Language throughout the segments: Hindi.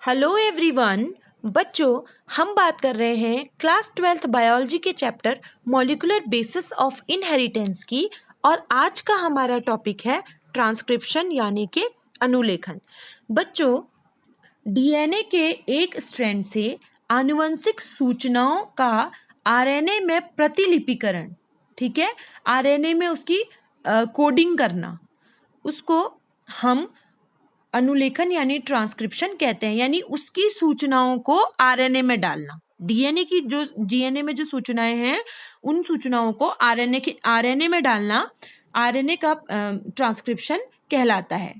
Hello everyone. बच्चों, हम बात कर रहे हैं क्लास 12th बायोलॉजी के chapter molecular basis of inheritance की। और आज का हमारा टॉपिक है ट्रांसक्रिप्शन यानी कि अनुलेखन। बच्चों, डीएनए के एक स्ट्रैंड से आनुवंशिक सूचनाओं का आरएनए में प्रतिलिपिकरण, ठीक है, आरएनए में उसकी कोडिंग करना, उसको हम अनुलेखन यानी ट्रांसक्रिप्शन कहते हैं। यानी उसकी सूचनाओं को आरएनए में डालना, डीएनए की जो डीएनए में जो सूचनाएं हैं उन सूचनाओं को आरएनए में डालना आरएनए का ट्रांसक्रिप्शन कहलाता है।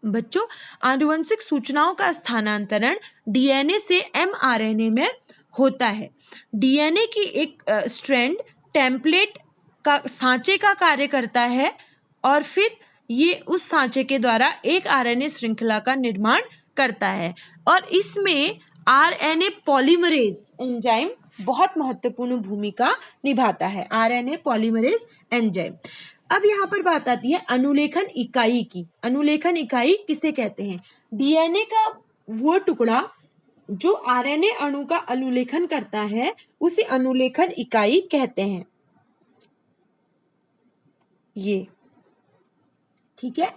बच्चों, आनुवंशिक सूचनाओं का स्थानांतरण डीएनए से एमआरएनए में होता है। डीएनए की एक स्ट्रैंड टेम्पलेट का सांचे का कार्य करता है और फिर ये उस सांचे के द्वारा एक आरएनए श्रृंखला का निर्माण करता है और इसमें आरएनए पॉलीमरेज एंजाइम बहुत महत्वपूर्ण भूमिका निभाता है। RNA polymerase enzyme. अब यहाँ पर बात आती है अनुलेखन इकाई की। अनुलेखन इकाई किसे कहते हैं? डीएनए का वो टुकड़ा जो आरएनए अणु का अनुलेखन करता है उसे अनुलेखन इकाई कहते हैं। ये ठीक है।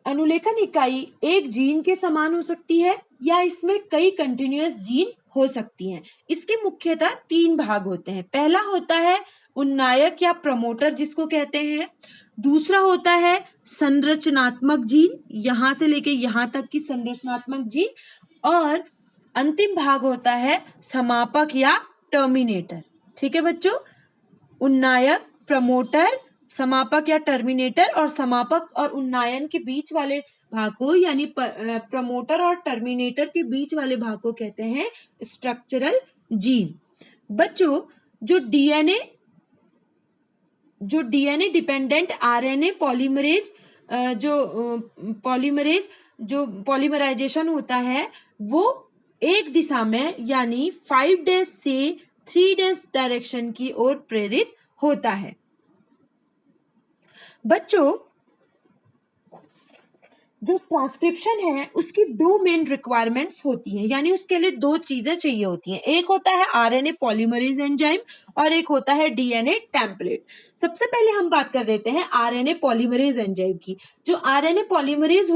अनुलेखन इकाई एक जीन के समान हो सकती है या इसमें कई कंटिन्यूअस जीन हो सकती हैं। इसके मुख्यतः 3 भाग होते हैं। पहला होता है उन्नायक या प्रमोटर जिसको कहते हैं। दूसरा होता है संरचनात्मक जीन, यहां से लेके यहां तक की संरचनात्मक जीन। और अंतिम भाग होता है समापक या टर्मिनेटर। ठीक है बच्चों, उन्नायक, प्रमोटर, समापक या टर्मिनेटर और समापक और उन्नायन के बीच वाले भाग को यानी प्रमोटर और टर्मिनेटर के बीच वाले भाग को कहते हैं स्ट्रक्चरल जीन। बच्चों, जो डीएनए डिपेंडेंट आरएनए जो पॉलीमराइजेशन होता है वो एक दिशा में यानी 5 डेज से 3 डेज डायरेक्शन की ओर प्रेरित होता है। बच्चों, जो ट्रांसक्रिप्शन है उसकी 2 मेन रिक्वायरमेंट्स होती हैं, यानी उसके लिए 2 चीजें चाहिए होती हैं। एक होता है आरएनए पॉलीमरेज एंजाइम और एक होता है डीएनए टेम्पलेट। सबसे पहले हम बात कर लेते हैं आरएनए पॉलीमरेज एंजाइम की। जो आरएनए पॉलीमरेज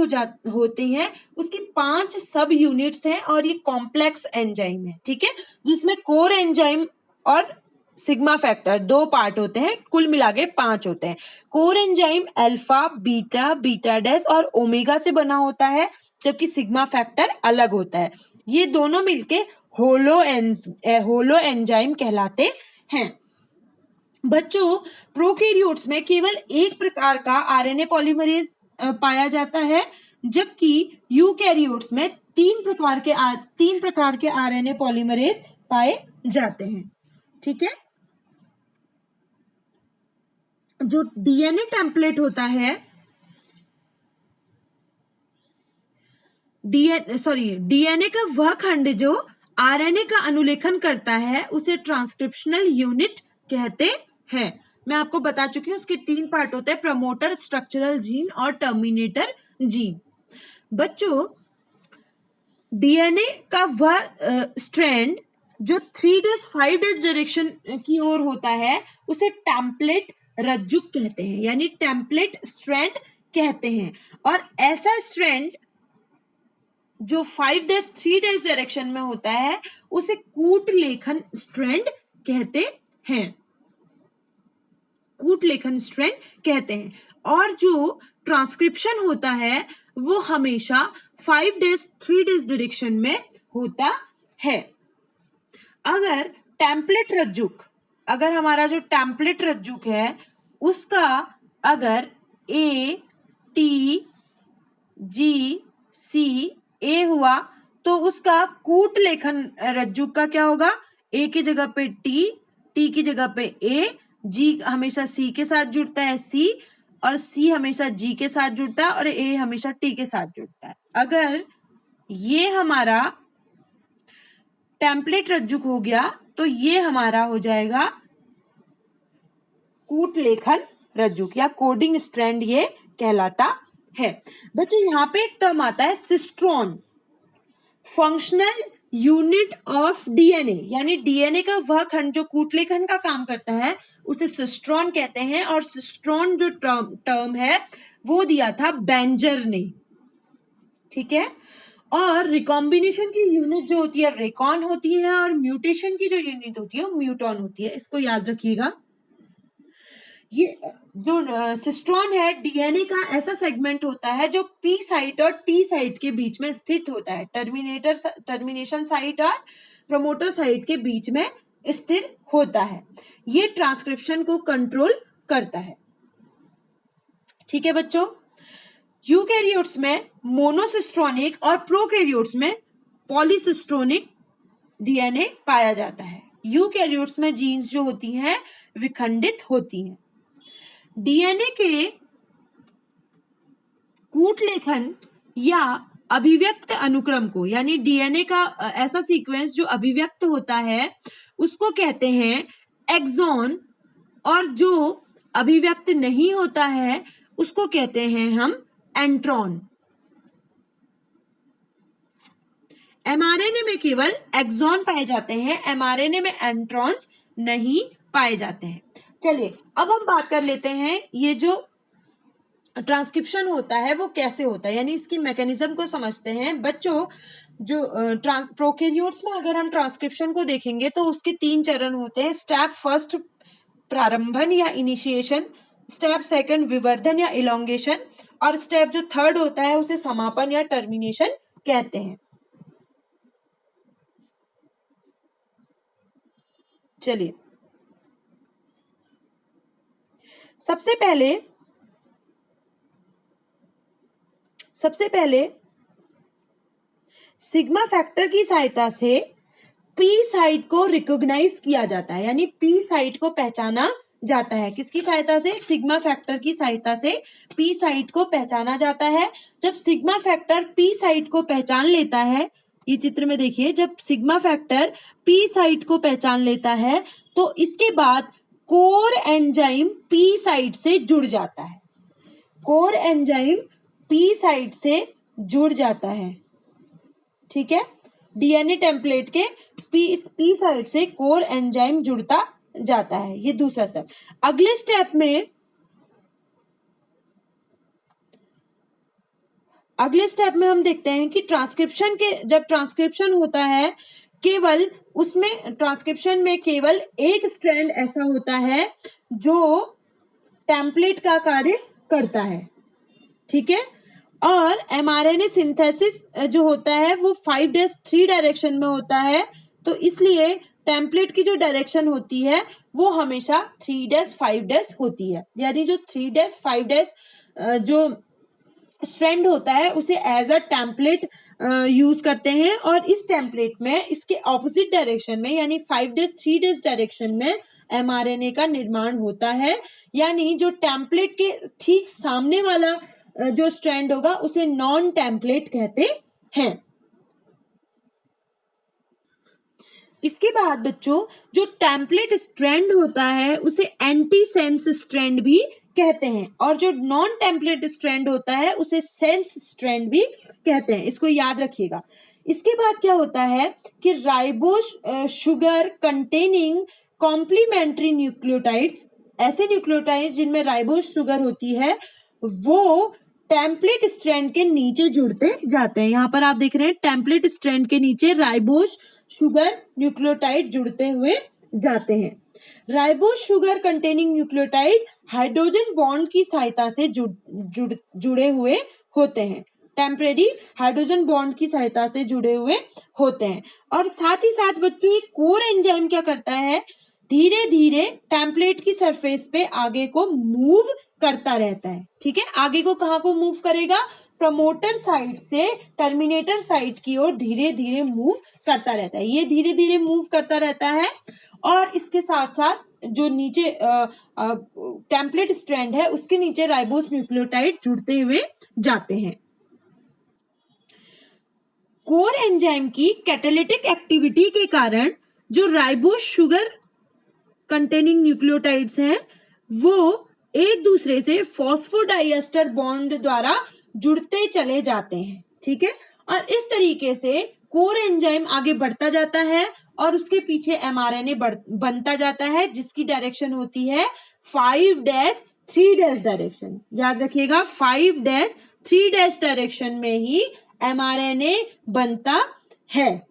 होते हैं उसकी 5 सब यूनिट्स हैं और ये कॉम्प्लेक्स एंजाइम है, ठीक है, जिसमें कोर एंजाइम और सिग्मा फैक्टर 2 पार्ट होते हैं, कुल मिला के 5 होते हैं। Core enzyme alpha, beta, beta dash और ओमेगा से बना होता है, जबकि सिग्मा फैक्टर अलग होता है। ये दोनों मिलके होलो एंजाइम कहलाते हैं। बच्चों, प्रोकैरियोट्स में केवल एक प्रकार का आरएनए पॉलीमरेज पाया जाता है, जबकि यूकैरियोट्स में 3 प्रकार के आरएनए पॉलीमरेज पाए जाते हैं। ठीक है। जो डीएनए टेम्पलेट होता है, डीएनए का वह खंड जो आरएनए का अनुलेखन करता है उसे ट्रांसक्रिप्शनल यूनिट कहते हैं। मैं आपको बता चुकी हूं उसके 3 पार्ट होते हैं, प्रमोटर, स्ट्रक्चरल जीन और टर्मिनेटर जीन। बच्चों, डीएनए का वह स्ट्रैंड जो 3 डेज 5 डेज डायरेक्शन की ओर होता है उसे टेम्पलेट रज्जुक कहते हैं, यानी टेम्पलेट स्ट्रैंड कहते हैं। और ऐसा स्ट्रैंड जो 5 डेज 3 डेज डायरेक्शन में होता है उसे कूट लेखन स्ट्रैंड कहते हैं। कूट लेखन स्ट्रैंड कहते हैं। और जो ट्रांसक्रिप्शन होता है वो हमेशा 5 डेज 3 डेज डायरेक्शन में होता है। अगर हमारा जो टेम्पलेट रज्जुक है उसका अगर ए टी जी सी ए हुआ तो उसका कूट लेखन रज्जुक का क्या होगा? ए की जगह पे टी की जगह पे ए, जी हमेशा सी के साथ जुड़ता है सी, और सी हमेशा जी के साथ जुड़ता है और ए हमेशा टी के साथ जुड़ता है। अगर ये हमारा टेम्पलेट रज्जुक हो गया तो ये हमारा हो जाएगा कूट लेखन रज्जुक या कोडिंग स्ट्रैंड ये कहलाता है। बच्चों यहाँ पे एक टर्म आता है cistron, functional unit of DNA, यानी डीएनए का वह खंड जो कूटले खंड का काम करता है उसे सिस्ट्रॉन कहते हैं। और सिस्ट्रॉन जो टर्म है वो दिया था बेंजर ने, ठीक है। और रिकॉम्बिनेशन की यूनिट जो होती है रेकॉन होती है, और म्यूटेशन की जो यूनिट होती है वो म्यूटॉन होती है। इसको याद रखिएगा। ये जो सिस्ट्रॉन है डीएनए का ऐसा सेगमेंट होता है जो पी साइट और टी साइट के बीच में स्थित होता है। टर्मिनेशन साइट और प्रमोटर साइट के बीच में स्थिर होता है। ये ट्रांसक्रिप्शन को कंट्रोल करता है, ठीक है बच्चों। यूकैरियोट्स में मोनोसिस्ट्रोनिक और प्रोकैरियोट्स में पॉलीसिस्ट्रोनिक डीएनए पाया जाता है। यूकैरियोट्स में जीन्स जो होती हैं विखंडित होती हैं। डीएनए के कूटलेखन या अभिव्यक्त अनुक्रम को, यानी डीएनए का ऐसा सीक्वेंस जो अभिव्यक्त होता है उसको कहते हैं एक्सॉन, और जो अभिव्यक्त नहीं होता है उसको कहते हैं हम एंट्रॉन। एमआरएनए में केवल एक्सॉन पाए जाते हैं, एमआरएनए में एंट्रॉन्स नहीं पाए जाते हैं। चलिए अब हम बात कर लेते हैं ये जो ट्रांसक्रिप्शन होता है वो कैसे होता है, यानी इसकी मैकेनिज्म को समझते हैं। बच्चों जो प्रोकैरियोट्स में अगर हम ट्रांसक्रिप्शन को देखेंगे तो उसके 3 चरण होते हैं। स्टेप फर्स्ट प्रारंभन या इनिशिएशन, स्टेप सेकंड विवर्धन या इलोंगेशन, और स्टेप जो थर्ड होता है उसे समापन या टर्मिनेशन कहते हैं। चलिए सबसे पहले सिग्मा फैक्टर की सहायता से पी साइट को रिकॉग्नाइज किया जाता है, यानी पी साइट को पहचाना जाता है। किसकी सहायता से? सिग्मा फैक्टर की सहायता से पी साइट को पहचाना जाता है। जब सिग्मा फैक्टर पी साइट को पहचान लेता है, ये चित्र में देखिए, जब सिग्मा फैक्टर पी साइट को पहचान लेता है तो इसके बाद कोर एंजाइम पी साइट से जुड़ जाता है। कोर एंजाइम पी साइट से जुड़ जाता है, ठीक है। डीएनए टेम्पलेट के पी साइट से कोर एंजाइम जुड़ता जाता है। ये दूसरा स्टेप। अगले स्टेप में हम देखते हैं कि जब ट्रांसक्रिप्शन होता है केवल उसमें ट्रांसक्रिप्शन में केवल एक स्ट्रैंड ऐसा होता है जो टेम्पलेट का कार्य करता है, ठीक है। और एमआरएनए सिंथेसिस जो होता है वो 5'3" डायरेक्शन में होता है, तो इसलिए टेम्पलेट की जो डायरेक्शन होती है वो हमेशा 3'5' होती है। यानी जो 3'5' जो स्ट्रैंड होता है उसे एज अ टेम्पलेट यूज करते हैं, और इस टेम्पलेट में इसके ऑपोजिट डायरेक्शन में यानी 5'3' डायरेक्शन में एमआरएनए का निर्माण होता है। यानी जो टेम्पलेट के ठीक सामने वाला जो स्ट्रैंड होगा उसे नॉन टेम्पलेट कहते हैं। इसके बाद बच्चों जो टेम्पलेट स्ट्रैंड होता है उसे एंटी सेंस स्ट्रैंड भी कहते हैं, और जो नॉन टेम्पलेट स्ट्रैंड होता है उसे सेंस स्ट्रैंड भी कहते हैं। इसको याद रखिएगा। इसके बाद क्या होता है कि ribose sugar containing complementary nucleotides, ऐसे न्यूक्लियोटाइड्स जिनमें राइबोस शुगर होती है, वो टेम्पलेट स्ट्रैंड के नीचे जुड़ते जाते हैं। यहाँ पर आप देख रहे हैं टेम्पलेट स्ट्रैंड के नीचे राइबोस शुगर न्यूक्लियोटाइड जुड़ते हुए जाते हैं। Ribose sugar containing nucleotide hydrogen bond की सहायता से जुड़े हुए होते हैं। टेम्परेरी हाइड्रोजन बॉन्ड की सहायता से जुड़े हुए होते हैं। और साथ ही साथ बच्चों एक कोर एंजाइम क्या करता है, धीरे धीरे टेम्पलेट की सरफेस पे आगे को मूव करता रहता है, ठीक है। आगे को कहाँ को मूव करेगा? प्रमोटर साइड से टर्मिनेटर साइड की ओर धीरे धीरे मूव करता रहता है। ये धीरे धीरे मूव करता रहता है, और इसके साथ साथ जो नीचे टेम्पलेट स्ट्रैंड है उसके नीचे राइबोस न्यूक्लियोटाइड जुड़ते हुए जाते हैं। कोर एंजाइम की कैटालिटिक एक्टिविटी के कारण जो राइबोस शुगर कंटेनिंग न्यूक्लियोटाइड्स हैं वो एक दूसरे से फॉस्फोडाइएस्टर बॉन्ड द्वारा जुड़ते चले जाते हैं, ठीक है। और इस तरीके से कोर एंजाइम आगे बढ़ता जाता है और उसके पीछे एमआरएनए बनता जाता है, जिसकी डायरेक्शन होती है 5-3' डायरेक्शन। याद रखिएगा 5-3' डायरेक्शन में ही एमआरएनए बनता है,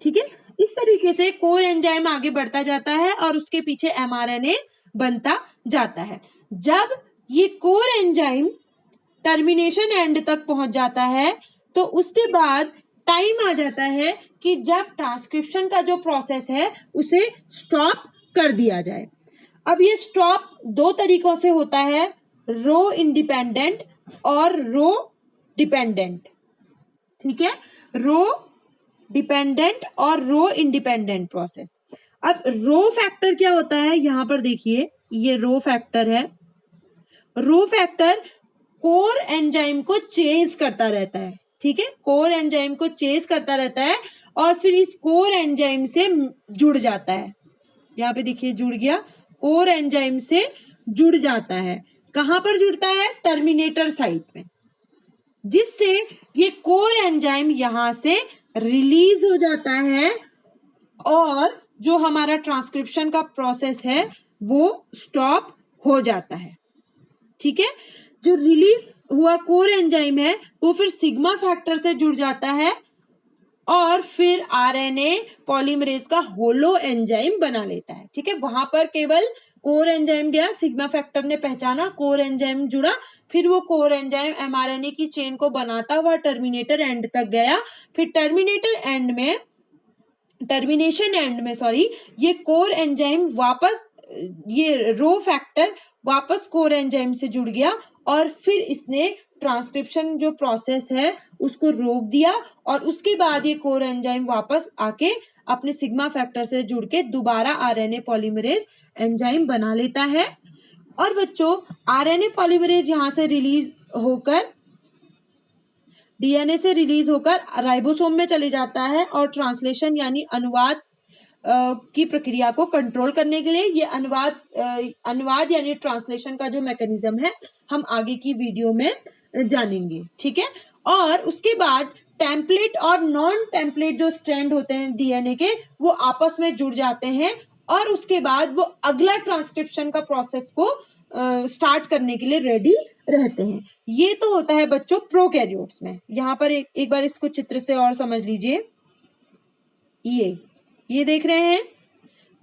ठीक है। इस तरीके से कोर एंजाइम आगे बढ़ता जाता है और उसके पीछे एमआरएनए बनता जाता है। जब ये कोर एंजाइम टर्मिनेशन एंड तक पहुंच जाता है तो उसके बाद टाइम आ जाता है कि जब ट्रांसक्रिप्शन का जो प्रोसेस है उसे स्टॉप कर दिया जाए। अब ये स्टॉप दो तरीकों से होता है, रो इंडिपेंडेंट और रो डिपेंडेंट, ठीक है। रो डिपेंडेंट और रो इंडिपेंडेंट प्रोसेस। अब रो फैक्टर क्या होता है, यहां पर देखिए ये रो फैक्टर है। रो फैक्टर कोर एंजाइम को चेज करता रहता है, ठीक है। कोर एंजाइम को चेज करता रहता है और फिर इस कोर एंजाइम से जुड़ जाता है। यहाँ पे देखिए जुड़ गया, कोर एंजाइम से जुड़ जाता है। कहां पर जुड़ता है, टर्मिनेटर साइट में, जिससे ये कोर एंजाइम यहां से रिलीज हो जाता है और जो हमारा ट्रांसक्रिप्शन का प्रोसेस है वो स्टॉप हो जाता है, ठीक है। जो रिलीज हुआ कोर एंजाइम है वो फिर सिग्मा फैक्टर से जुड़ जाता है और फिर आरएनए पॉलीमरेज का होलो एंजाइम बना लेता है, ठीक है। वहां पर केवल कोर एंजाइम गया, सिग्मा फैक्टर ने पहचाना, कोर एंजाइम जुड़ा, फिर वो कोर एंजाइम एमआरएनए की चेन को बनाता हुआ टर्मिनेटर एंड तक गया। फिर टर्मिनेशन एंड में ये कोर एंजाइम वापस, ये रो फैक्टर वापस कोर एंजाइम से जुड़ गया और फिर इसने ट्रांसक्रिप्शन जो प्रोसेस है उसको रोक दिया और उसके बाद ये कोर एंजाइम वापस आके अपने सिग्मा फैक्टर से जुड़ के दोबारा आरएनए पॉलीमरेज एंजाइम बना लेता है। और बच्चों आरएनए पॉलीमरेज यहां से रिलीज होकर, डीएनए से रिलीज होकर राइबोसोम में चले जाता है और ट्रांसलेशन यानी अनुवाद की प्रक्रिया को कंट्रोल करने के लिए ये अनुवाद यानी ट्रांसलेशन का जो मैकेनिज्म है हम आगे की वीडियो में जानेंगे, ठीक है। और उसके बाद टेम्पलेट और नॉन टेम्पलेट जो स्ट्रैंड होते हैं डीएनए के वो आपस में जुड़ जाते हैं और उसके बाद वो अगला ट्रांसक्रिप्शन का प्रोसेस को स्टार्ट करने के लिए रेडी रहते हैं। ये तो होता है बच्चों प्रोकैरियोट्स में। यहाँ पर एक बार इसको चित्र से और समझ लीजिए। ये देख रहे हैं,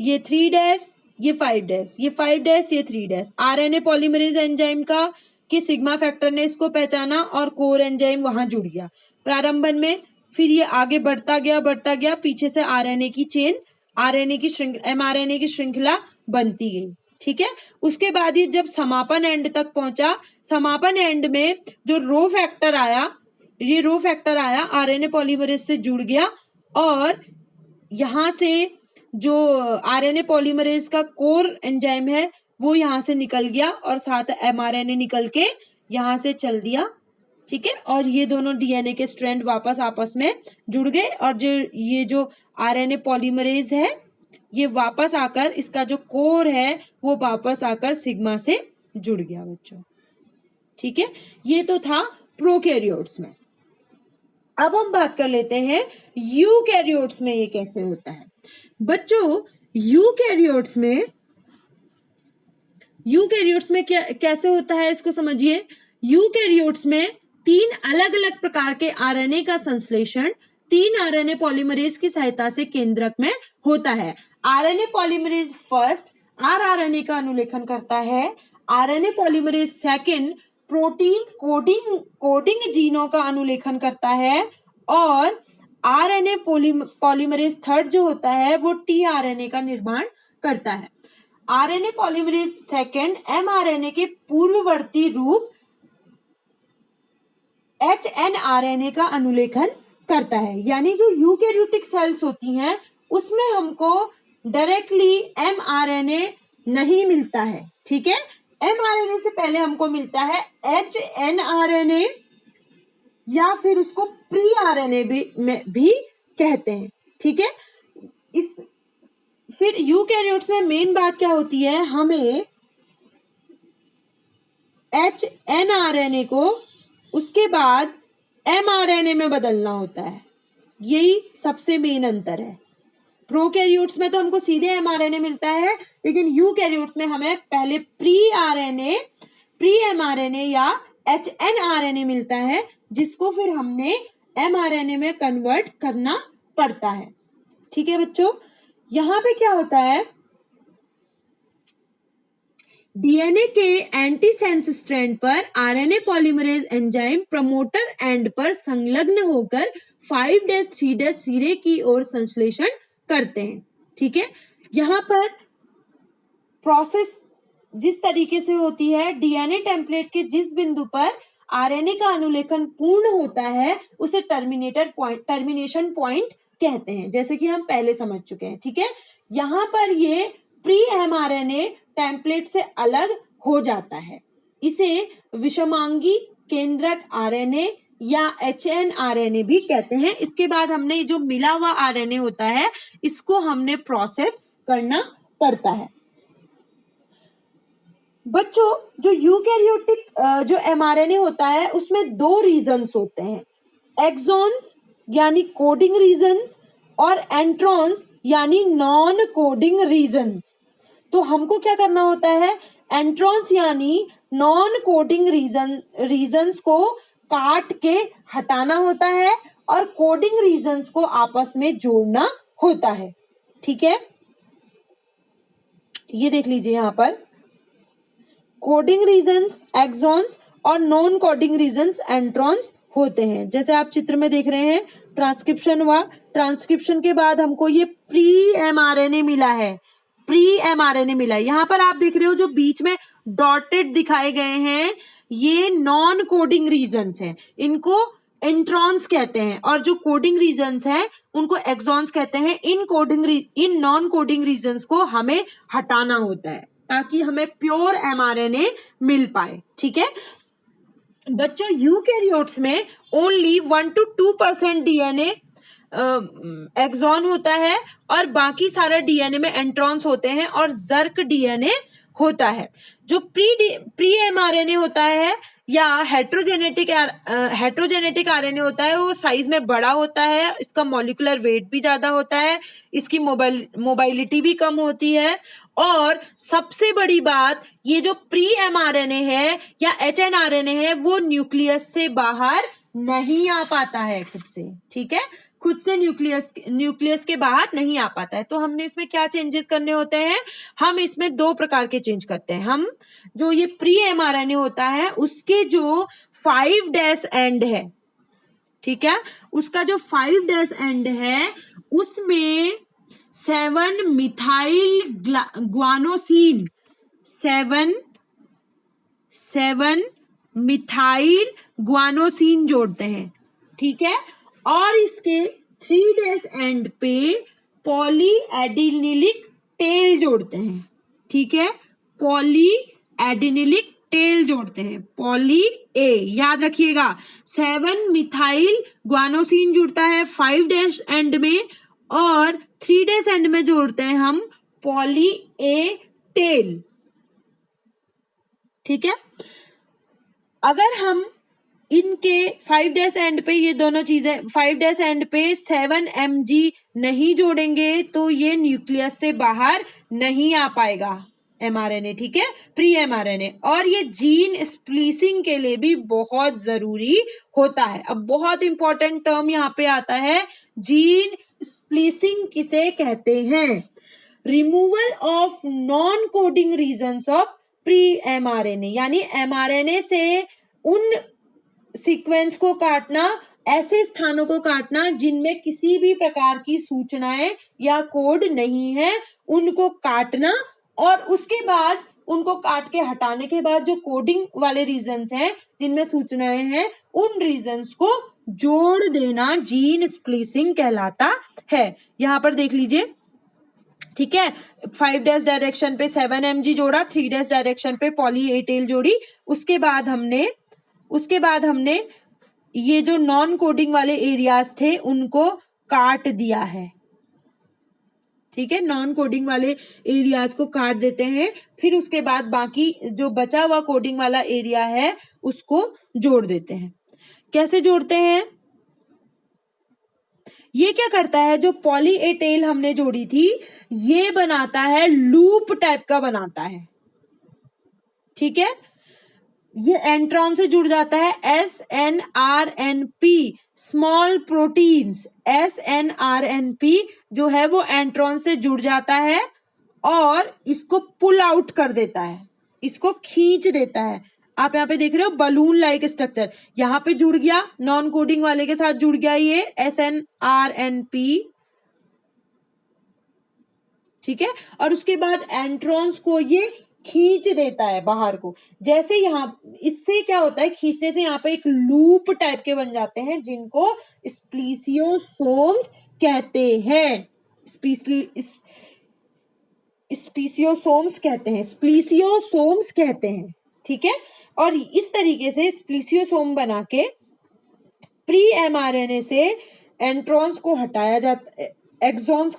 ये 3' ये 5', ये 5', ये 3'। आरएनए पॉलीमरेज एंजाइम का कि सिग्मा फैक्टर ने इसको पहचाना और कोर एंजाइम वहां जुड़ गया प्रारंभन में। फिर ये आगे बढ़ता गया, पीछे से आरएनए की चेन, एमआरएनए की श्रृंखला बनती गई, ठीक है। उसके बाद ये जब समापन एंड तक पहुंचा, समापन एंड में जो रो फैक्टर आया आरएनए पॉलीमरेज से जुड़ गया और यहां से जो आरएनए पॉलीमरेज का कोर एंजाइम है वो यहां से निकल गया और साथ एमआरएनए निकल के यहां से चल दिया, ठीक है। और ये दोनों डीएनए के स्ट्रैंड वापस आपस में जुड़ गए और ये जो आरएनए पॉलीमरेज है ये वापस आकर इसका जो कोर है वो वापस आकर सिग्मा से जुड़ गया बच्चों, ठीक है। ये तो था प्रोकैरियोट्स में। अब हम बात कर लेते हैं यूकैरियोट्स में ये कैसे होता है। बच्चों यूकैरियोट्स में कैसे होता है इसको समझिए। यूकैरियोट्स में 3 अलग अलग प्रकार के आरएनए का संश्लेषण 3 आरएनए पॉलीमरेज की सहायता से केंद्रक में होता है। आरएनए पॉलीमरेज फर्स्ट आरआरएनए का अनुलेखन करता है। RNA polymerase second protein coding जीनों का अनुलेखन करता है और आरएनए पॉलीमरेज थर्ड जो होता है वो टीआरएनए का निर्माण करता है। आरएनए पॉलीमरेज सेकंड एमआरएनए के पूर्ववर्ती रूप एचएनआरएनए का अनुलेखन करता है। यानी जो यूकैरियोटिक सेल्स होती हैं उसमें हमको डायरेक्टली एमआरएनए नहीं मिलता है, ठीक है। एमआरएनए से पहले हमको मिलता है एचएनआरएनए या फिर उसको प्री आरएनए भी कहते हैं, ठीक है। फिर यूकैरियोट्स में मेन बात क्या होती है, हमें एचएनआरएनए को उसके बाद mRNA में बदलना होता है। यही सबसे मेन अंतर है। प्रोकैरियोट्स में तो हमको सीधे mRNA मिलता है, लेकिन यूकैरियोट्स में हमें पहले प्री mRNA या hnRNA मिलता है, जिसको फिर हमने mRNA में कन्वर्ट करना पड़ता है। ठीक है बच्चों, यहां पे क्या होता है, डीएनए के एंटीसेंस स्ट्रैंड पर RNA polymerase enzyme promoter and पर संलग्न होकर 5'3' सिरे की ओर संश्लेषण करते हैं। ठीक है, यहां पर प्रोसेस जिस तरीके से होती है, डीएनए टेम्पलेट के जिस बिंदु पर आरएनए का अनुलेखन पूर्ण होता है उसे टर्मिनेशन पॉइंट कहते हैं, जैसे कि हम पहले समझ चुके हैं। ठीक है, यहां पर ये प्री एमआरएनए टेम्पलेट से अलग हो जाता है। इसे विषमांगी केंद्रक आरएनए या एचएनआरएनए भी कहते हैं। इसके बाद हमने जो मिला हुआ आरएनए होता है इसको हमने प्रोसेस करना पड़ता है। बच्चों, जो यूकैरियोटिक जो एमआरएनए होता है उसमें 2 रीजन्स होते हैं, एक्सॉन्स यानी कोडिंग रीजन्स और एंट्रॉन्स यानी नॉन कोडिंग रीजन्स। तो हमको क्या करना होता है, एंट्रॉन्स यानी नॉन कोडिंग रीजन्स को काट के हटाना होता है और कोडिंग रीजन्स को आपस में जोड़ना होता है। ठीक है, ये देख लीजिए, यहां पर कोडिंग रीजन्स एक्सॉन्स और नॉन कोडिंग रीजन्स एंट्रॉन्स होते हैं। जैसे आप चित्र में देख रहे हैं, ट्रांसक्रिप्शन हुआ, ट्रांसक्रिप्शन के बाद हमको ये प्री एमआरएनए मिला है, यहाँ पर आप देख रहे हो जो बीच में डॉटेड दिखाए गए हैं ये नॉन कोडिंग रीजन्स हैं, इनको इंट्रॉन्स कहते हैं, और जो कोडिंग रीजन्स हैं उनको एक्सॉन्स कहते हैं। इन नॉन कोडिंग रीजन्स को हमें हटाना होता है ताकि हमें प्योर एमआरएनए मिल पाए। ठीक है बच्चों, यूकैरियोट्स में ओनली 1 to 2% डीएनए एक्सॉन होता है और बाकी सारा डीएनए में एंट्रॉन्स होते हैं और जर्क डीएनए होता है। जो प्री एमआरएनए होता है या हेट्रोजेनेटिक आरएनए होता है वो साइज में बड़ा होता है, इसका मॉलिक्यूलर वेट भी ज्यादा होता है, इसकी मोबाइलिटी भी कम होती है, और सबसे बड़ी बात ये जो प्री एमआरएनए है या एचएनआरएनए है वो न्यूक्लियस से बाहर नहीं आ पाता है खुद से। ठीक है, खुद से न्यूक्लियस के बाहर नहीं आ पाता है। तो हमने इसमें क्या चेंजेस करने होते हैं, हम इसमें 2 प्रकार के चेंज करते हैं। हम जो ये प्री एमआरएनए होता है उसके जो 5' एंड है, ठीक है, उसका जो 5' एंड है उसमें 7 मिथाइल ग्वानोसिन 7 मिथाइल ग्वानोसिन जोड़ते हैं। ठीक है, और इसके 3' एंड पे पॉली एडिनिलिक टेल जोड़ते हैं। ठीक है, पॉली एडिनिलिक टेल जोड़ते हैं, पॉली ए, याद रखिएगा 7 मिथाइल ग्वानोसिन जुड़ता है 5' एंड में और 3' एंड में जोड़ते हैं हम पॉली ए टेल। ठीक है, अगर हम इनके 5' एंड पे ये दोनों चीजें 5' एंड पे 7 mg नहीं जोड़ेंगे तो ये न्यूक्लियस से बाहर नहीं आ पाएगा एमआरएनए। ठीक है, प्री एमआरएनए, और ये जीन स्प्लीसिंग के लिए भी बहुत जरूरी होता है। अब बहुत इंपॉर्टेंट टर्म यहाँ पे आता है, जीन स्प्लीसिंग किसे कहते हैं, removal of non coding regions of pre mRNA, यानी एमआरएनए से उन सीक्वेंस को काटना, ऐसे स्थानों को काटना जिनमें किसी भी प्रकार की सूचनाएं या कोड नहीं है, उनको काटना, और उसके बाद उनको काट के हटाने के बाद जो कोडिंग वाले रीजन्स हैं जिनमें सूचनाएं हैं उन रीजन्स को जोड़ देना जीन स्प्लीसिंग कहलाता है। यहां पर देख लीजिए, ठीक है, 5' डायरेक्शन पे 7 mg जोड़ा, 3' डायरेक्शन पे पॉली ए टेल जोड़ी, उसके बाद हमने ये जो नॉन कोडिंग वाले एरियाज थे उनको काट दिया है। ठीक है, नॉन कोडिंग वाले एरियाज को काट देते हैं, फिर उसके बाद बाकी जो बचा हुआ कोडिंग वाला एरिया है उसको जोड़ देते हैं। कैसे जोड़ते हैं? ये क्या करता है, जो पॉली ए टेल हमने जोड़ी थी, ये बनाता है लूप टाइप का बनाता है, ठीक है। ये एंट्रॉन से जुड़ जाता है, SNRNP, स्मॉल प्रोटीन्स, SNRNP जो है वो एंट्रॉन से जुड़ जाता है और इसको पुल आउट कर देता है, इसको खींच देता है। आप यहाँ पे देख रहे हो बलून लाइक स्ट्रक्चर, यहाँ पे जुड़ गया, नॉन कोडिंग वाले के साथ जुड़ गया ये SNRNP, ठीक है। और उसके बाद एंट्रॉन्स को ये खींच देता है बाहर को। जैसे यहाँ इससे क्या होता है, खींचने से यहाँ पे एक लूप टाइप के बन जाते हैं जिनको स्प्लीसियोसोम्स कहते हैं, स्प्लीसियोसोम्स कहते हैं, ठीक है। और इस तरीके से स्प्लीसियोसोम बना के प्री एमआरएनए से एंट्रॉन्स को हटाया जाता, एक्सॉन्स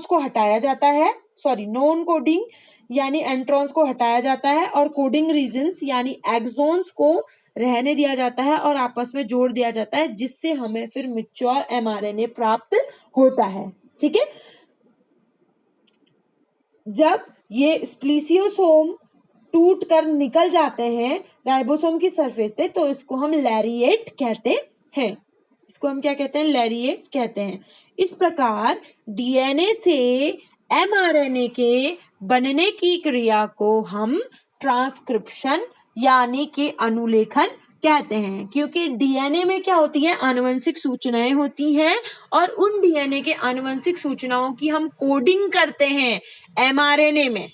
को हटाया जाता है, सॉरी नॉन कोडिंग यानी एंट्रॉन्स को हटाया जाता है और कोडिंग रीजन्स यानी एक्सॉन्स को रहने दिया जाता है और आपस में जोड़ दिया जाता है, जिससे हमें फिर मैच्योर एमआरएनए प्राप्त होता है, ठीक है। जब ये स्प्लीसियोसोम टूट कर निकल जाते हैं राइबोसोम की सरफेस से, तो इसको हम लैरिएट कहते हैं, इसको हम क्या कहते हैं, लैरिएट कहते हैं। इस प्रकार डीएनए से एमआरएनए के बनने की क्रिया को हम ट्रांसक्रिप्शन यानी कि अनुलेखन कहते हैं, क्योंकि डीएनए में क्या होती है, आनुवंशिक सूचनाएं होती हैं और उन डीएनए के आनुवंशिक सूचनाओं की हम कोडिंग करते हैं एमआरएनए में,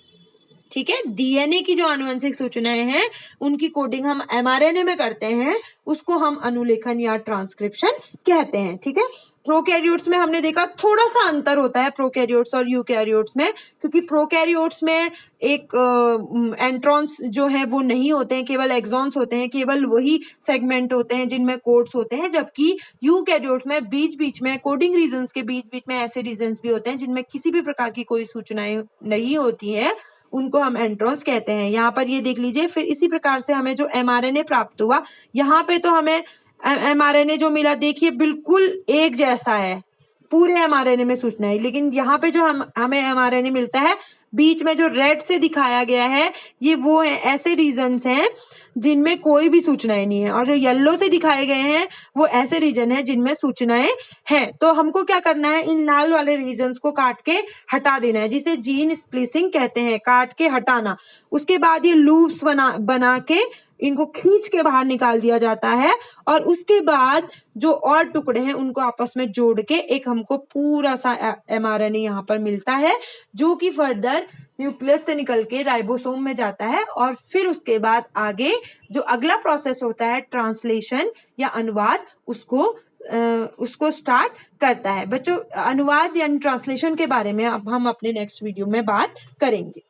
ठीक है। डीएनए की जो आनुवंशिक सूचनाएं हैं उनकी कोडिंग हम एमआरएनए में करते हैं, उसको हम अनुलेखन या ट्रांसक्रिप्शन कहते हैं, ठीक है। प्रोकैरियोट्स में हमने देखा थोड़ा सा अंतर होता है प्रोकैरियोट्स और यूकैरियोट्स में, क्योंकि प्रोकैरियोट्स में एक एंट्रॉन्स जो है वो नहीं होते हैं, केवल एक्सॉन्स होते हैं, केवल वही सेगमेंट होते हैं जिनमें कोड्स होते हैं, जबकि यूकैरियोट्स में बीच बीच में कोडिंग रीजन्स के बीच बीच में ऐसे रीजन्स भी होते हैं जिनमें किसी भी प्रकार की कोई सूचनाएं नहीं होती है, उनको हम एंट्रॉन्स कहते हैं। यहाँ पर ये देख लीजिए, फिर इसी प्रकार से हमें जो एमआरएनए प्राप्त हुआ, यहाँ पे तो हमें एमआरएनए जो मिला देखिए बिल्कुल एक जैसा है, पूरे एमआरएनए में सूचना है, लेकिन यहाँ पे जो हमें एमआरएनए मिलता है, बीच में जो रेड से दिखाया गया है ये वो है ऐसे रीजन्स हैं जिनमें कोई भी सूचनाएं नहीं है, और जो येलो से दिखाए गए हैं वो ऐसे रीजन है जिनमें सूचनाएं हैं। तो हमको क्या करना है, इन लाल वाले रीजन्स को काट के हटा देना है, जिसे जीन स्प्लिसिंग कहते हैं, काट के हटाना। उसके बाद ये लूप्स बना के इनको खींच के बाहर निकाल दिया जाता है और उसके बाद जो और टुकड़े हैं उनको आपस में जोड़ के एक हमको पूरा सा एमआरएनए यहाँ पर मिलता है, जो कि फर्दर न्यूक्लियस से निकल के राइबोसोम में जाता है और फिर उसके बाद आगे जो अगला प्रोसेस होता है ट्रांसलेशन या अनुवाद, उसको स्टार्ट करता है। बच्चों अनुवाद यानी ट्रांसलेशन के बारे में अब हम अपने नेक्स्ट वीडियो में बात करेंगे।